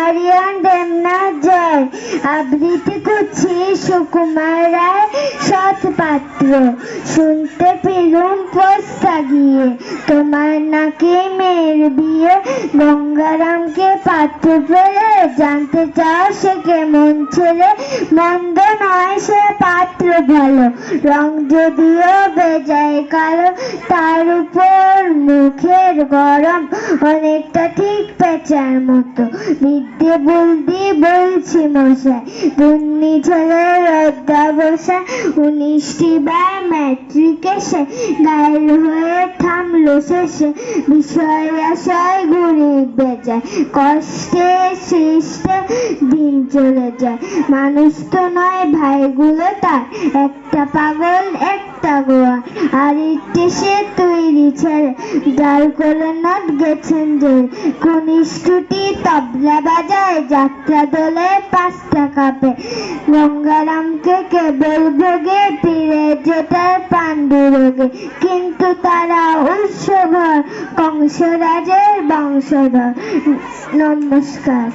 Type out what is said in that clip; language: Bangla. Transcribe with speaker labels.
Speaker 1: আরিয়ান দেবনাথ জয়। আবৃত্তি করছি সুকুমার রায় সৎ পাত্র। শুনতে পেলুম পোস্তা গিয়ে, তোমার নাকি মেয়ের বিয়ে। গঙ্গারামকে পাত্র পেলে, জানতে চাও সে কেমন ছেলে। মন্দ নয় সে পাত্র ভালো, রং যদিও বেজায় কালো। তার উপর মুখের গরম অনেকটা ঠিক পেঁচার মতো। বিদ্যে বুদ্ধি বলছি মশাই, দুন্নি ছেলের অধ্যাবসায়। 19টি বার ম্যাট্রিক এসে গায়ের হয়ে থামলো শেষে। বিষয় আশায় ঘুরে বেজায়, কষ্টে সৃষ্টে দিন চলে যায়। মানুষ তো নয় ভাইগুলো তার, একটা পাগল একটা গোয়া। আর ইচ্ছে সে তৈরি ছেড়ে, ডাল কোলে নট গেছেন যে। কনিষ্ঠটি তবলা বাজায়, যাত্রা দলে 5টা কাপে। গঙ্গারামকে কেবল ভোগে, তীরে যেটার পাণ্ডুরোগে। কিন্তু তারা উৎসঘর, কংসরাজের বংশধর। নমস্কার।